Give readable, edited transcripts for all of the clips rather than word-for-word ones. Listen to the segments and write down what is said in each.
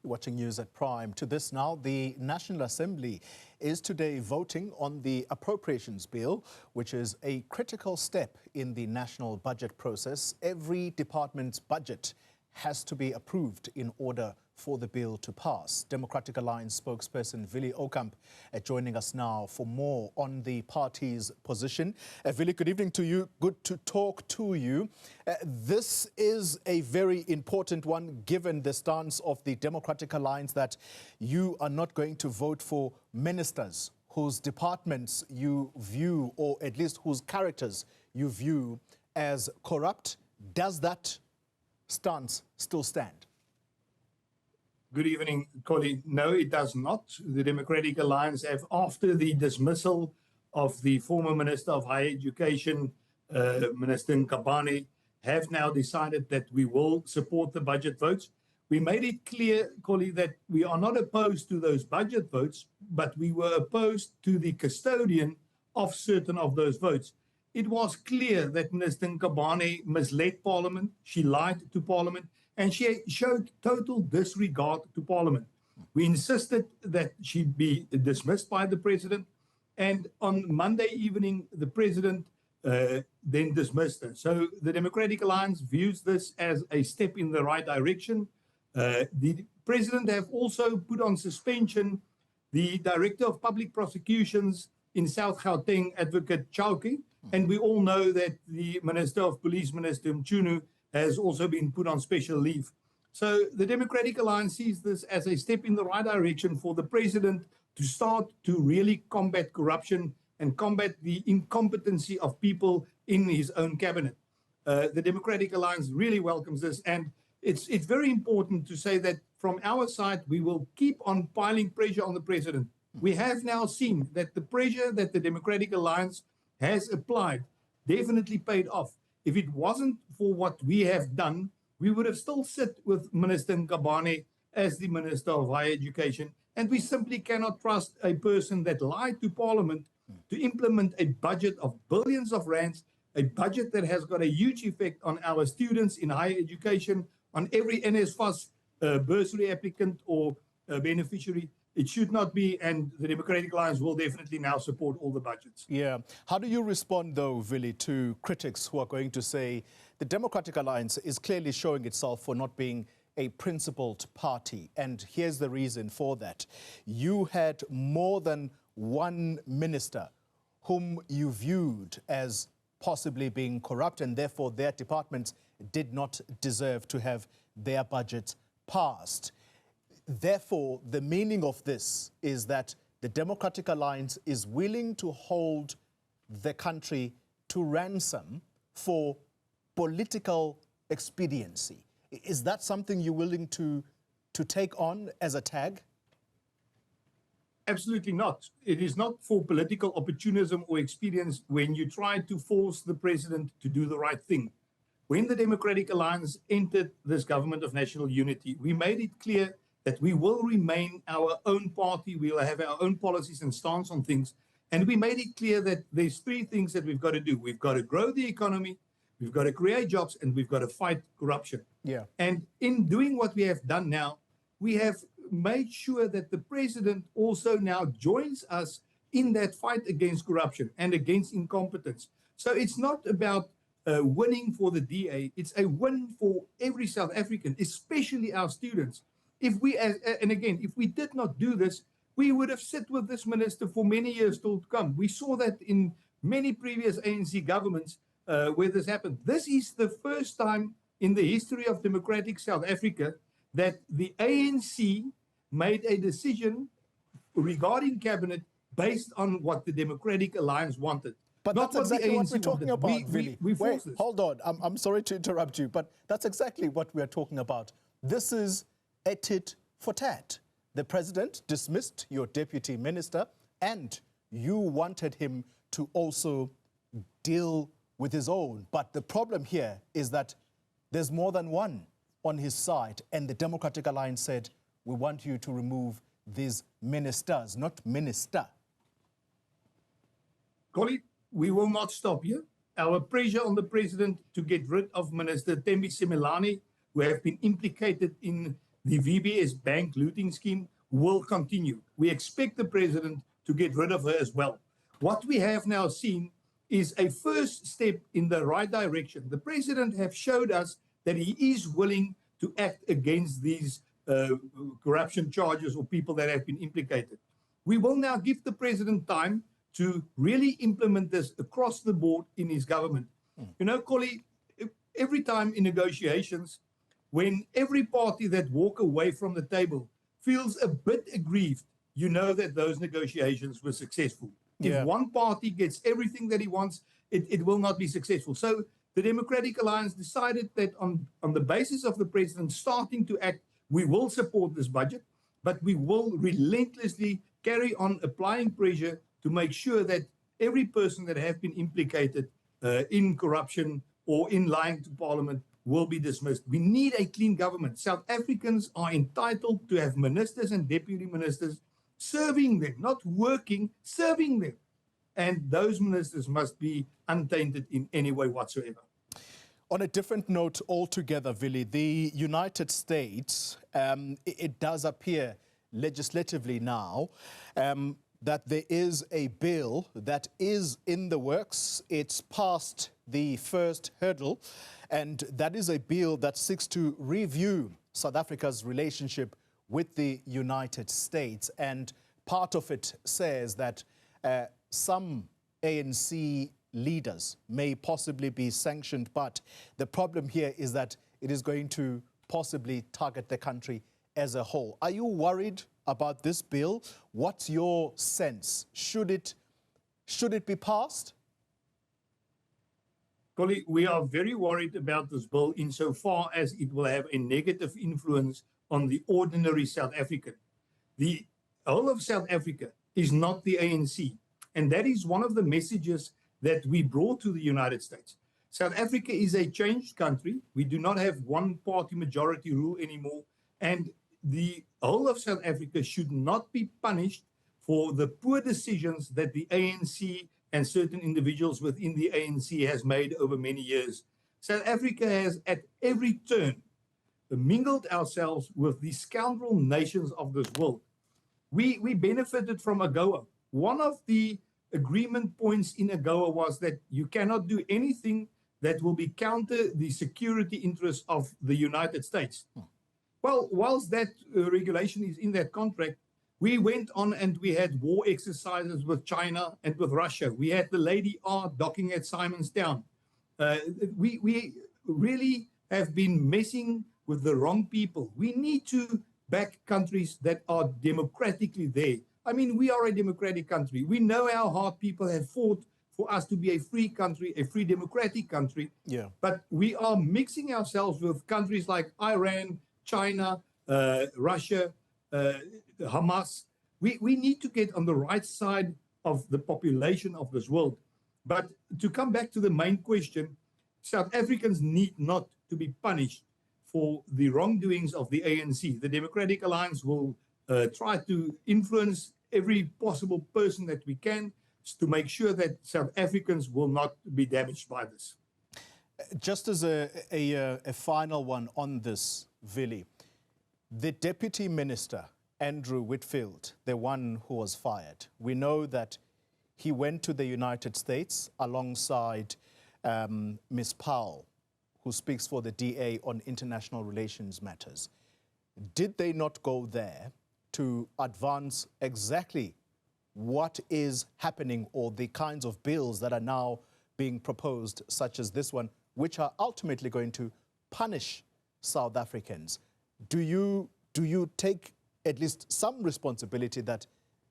watching news at Prime. To this now, the National Assembly is today voting on the Appropriations Bill, which is a critical step in the national budget process. Every department's budget has to be approved in order for the bill to pass. Democratic Alliance spokesperson Willie Aucamp joining us now for more on the party's position. Willie, good evening to you. Good to talk to you. This is a very important one, given the stance of the Democratic Alliance that you are not going to vote for ministers whose departments you view, or at least whose characters you view as corrupt. Does that stance still stand? Good evening, colleague. No, it does not. The Democratic Alliance have, after the dismissal of the former Minister of Higher Education, Minister Nkabane, have now decided that we will support the budget votes. We made it clear, colleague, that we are not opposed to those budget votes, but we were opposed to the custodian of certain of those votes. It was clear that Minister Nkabane misled Parliament, she lied to Parliament, and she showed total disregard to Parliament. We insisted that she be dismissed by the President, and on Monday evening, the President then dismissed her. So the Democratic Alliance views this as a step in the right direction. The President have also put on suspension the Director of Public Prosecutions in South Gauteng, Advocate Chauke, and we all know that the Minister of Police, Minister Mchunu, has also been put on special leave. So the Democratic Alliance sees this as a step in the right direction for the President to start to really combat corruption and combat the incompetency of people in his own cabinet. The Democratic Alliance really welcomes this, and it's very important to say that from our side, we will keep on piling pressure on the President. We have now seen that the pressure that the Democratic Alliance has applied definitely paid off. If it wasn't for what we have done, we would have still sit with Minister Nkabane as the Minister of Higher Education. And we simply cannot trust a person that lied to Parliament to implement a budget of billions of rands, a budget that has got a huge effect on our students in higher education, on every NSFAS bursary applicant or beneficiary. It should not be, and the Democratic Alliance will definitely now support all the budgets. Yeah. How do you respond, though, Willie, to critics who are going to say the Democratic Alliance is clearly showing itself for not being a principled party? And here's the reason for that. You had more than one minister whom you viewed as possibly being corrupt, and therefore their departments did not deserve to have their budgets passed. Therefore, the meaning of this is that the Democratic Alliance is willing to hold the country to ransom for political expediency. Is that something you're willing to take on as a tag? Absolutely not. It is not for political opportunism or expedience when you try to force the President to do the right thing. When the Democratic Alliance entered this government of national unity, we made it clear that we will remain our own party, we will have our own policies and stance on things. And we made it clear that there's three things that we've got to do. We've got to grow the economy, we've got to create jobs, and we've got to fight corruption. Yeah. And in doing what we have done now, we have made sure that the President also now joins us in that fight against corruption and against incompetence. So it's not about winning for the DA, it's a win for every South African, especially our students. If we, and again, if we did not do this, we would have sat with this minister for many years still to come. We saw that in many previous ANC governments where this happened. This is the first time in the history of democratic South Africa that the ANC made a decision regarding cabinet based on what the Democratic Alliance wanted. But not that's exactly what we're talking about, Willie. Wait, hold on. I'm sorry to interrupt you, but that's exactly what we're talking about. This is a tit for tat. The President dismissed your deputy minister, and you wanted him to also deal with his own. But the problem here is that there's more than one on his side, and the Democratic Alliance said, we want you to remove these ministers, not minister. Colleague, we will not stop here. Our pressure on the President to get rid of Minister Thembi Simelane, who have been implicated in the VBS bank looting scheme will continue. We expect the president to get rid of her as well. What we have now seen is a first step in the right direction. The president has showed us that he is willing to act against these corruption charges or people that have been implicated. We will now give the president time to really implement this across the board in his government. You know, Collie, every time in negotiations, when every party that walk away from the table feels a bit aggrieved, you know that those negotiations were successful. If one party gets everything that he wants, it will not be successful. So the Democratic Alliance decided that on the basis of the president starting to act, we will support this budget, but we will relentlessly carry on applying pressure to make sure that every person that have been implicated in corruption or in lying to Parliament will be dismissed. We need a clean government. South Africans are entitled to have ministers and deputy ministers serving them, not working, serving them. And those ministers must be untainted in any way whatsoever. On a different note altogether, Willie, the United States, it does appear legislatively now that there is a bill that is in the works. It's passed the first hurdle, and that is a bill that seeks to review South Africa's relationship with the United States. And part of it says that some ANC leaders may possibly be sanctioned, but the problem here is that it is going to possibly target the country as a whole. Are you worried about this bill? What's your sense? Should it be passed? Colleague, we are very worried about this bill insofar as it will have a negative influence on the ordinary South African. The whole of South Africa is not the ANC. And that is one of the messages that we brought to the United States. South Africa is a changed country. We do not have one-party majority rule anymore. And the whole of South Africa should not be punished for the poor decisions that the ANC and certain individuals within the ANC has made over many years. South Africa has, at every turn, mingled ourselves with the scoundrel nations of this world. We benefited from AGOA. One of the agreement points in AGOA was that you cannot do anything that will be counter the security interests of the United States. Well, whilst that regulation is in that contract, we went on and we had war exercises with China and with Russia. We had the Lady R docking at Simonstown. We really have been messing with the wrong people. We need to back countries that are democratically there. I mean, we are a democratic country. We know how hard people have fought for us to be a free country, a free democratic country. Yeah. But we are mixing ourselves with countries like Iran, China, Russia, Hamas. We need to get on the right side of the population of this world. But to come back to the main question, South Africans need not to be punished for the wrongdoings of the ANC. The Democratic Alliance will try to influence every possible person that we can to make sure that South Africans will not be damaged by this. Just as a final one on this, Willie, the Deputy Minister, Andrew Whitfield, the one who was fired, we know that he went to the United States alongside Ms. Powell, who speaks for the DA on international relations matters. Did they not go there to advance exactly what is happening or the kinds of bills that are now being proposed, such as this one, which are ultimately going to punish South Africans? Do you take at least some responsibility that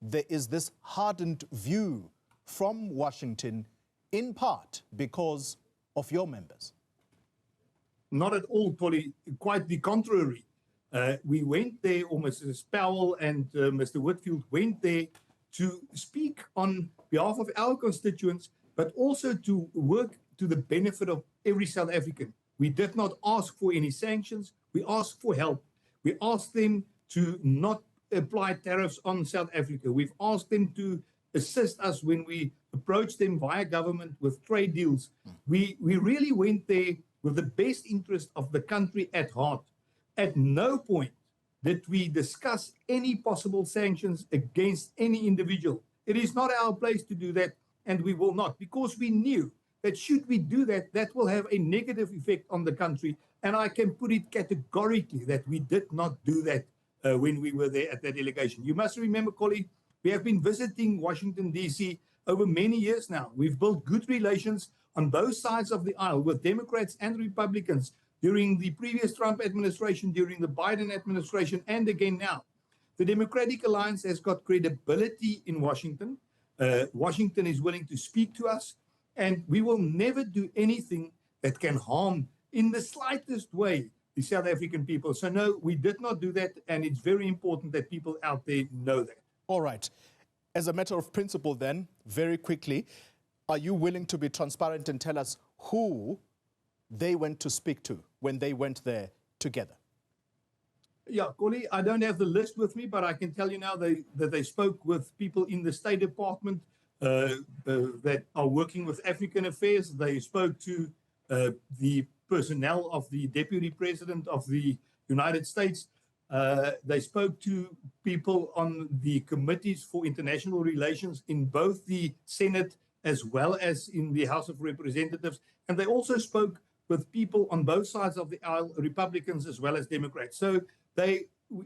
there is this hardened view from Washington, in part because of your members? Not at all, Polly. Quite the contrary. We went there, or Mrs. Powell and Mr. Whitfield went there to speak on behalf of our constituents, but also to work to the benefit of every South African. We did not ask for any sanctions. We asked for help. We asked them to not apply tariffs on South Africa. We've asked them to assist us when we approached them via government with trade deals. We really went there with the best interest of the country at heart. At no point did we discuss any possible sanctions against any individual. It is not our place to do that, and we will not, because we knew that should we do that, that will have a negative effect on the country. And I can put it categorically that we did not do that when we were there at that delegation. You must remember, colleague, we have been visiting Washington, D.C. over many years now. We've built good relations on both sides of the aisle with Democrats and Republicans during the previous Trump administration, during the Biden administration, and again now. The Democratic Alliance has got credibility in Washington. Washington is willing to speak to us, and we will never do anything that can harm in the slightest way the South African people. So no, we did not do that, and it's very important that people out there know that. All right. As a matter of principle then, very quickly, are you willing to be transparent and tell us who they went to speak to when they went there together? Yeah, Collie, I don't have the list with me, but I can tell you now that they spoke with people in the State Department that are working with African affairs. They spoke to the personnel of the Deputy President of the United States. They spoke to people on the committees for international relations in both the Senate as well as in the House of Representatives. And they also spoke with people on both sides of the aisle, Republicans as well as Democrats. So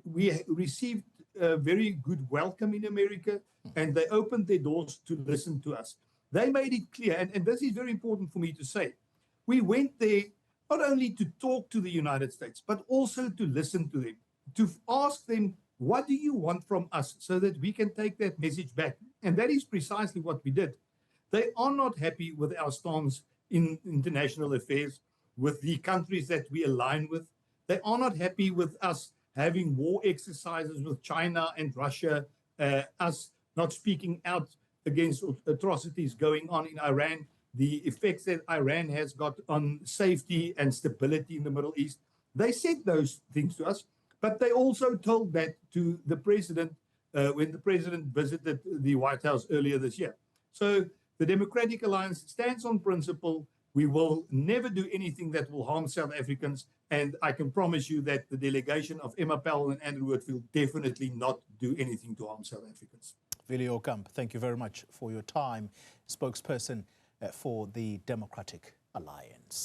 we received a very good welcome in America, and they opened their doors to listen to us. They made it clear, and this is very important for me to say, we went there not only to talk to the United States, but also to listen to them, to ask them, what do you want from us, so that we can take that message back. And that is precisely what we did. They are not happy with our stance in international affairs, with the countries that we align with. They are not happy with us having war exercises with China and Russia, us not speaking out against atrocities going on in Iran, the effects that Iran has got on safety and stability in the Middle East. They said those things to us, but they also told that to the president when the president visited the White House earlier this year. So the Democratic Alliance stands on principle. We will never do anything that will harm South Africans. And I can promise you that the delegation of Emma Powell and Andrew Wood will definitely not do anything to harm South Africans. Willie Aucamp, thank you very much for your time. Spokesperson for the Democratic Alliance.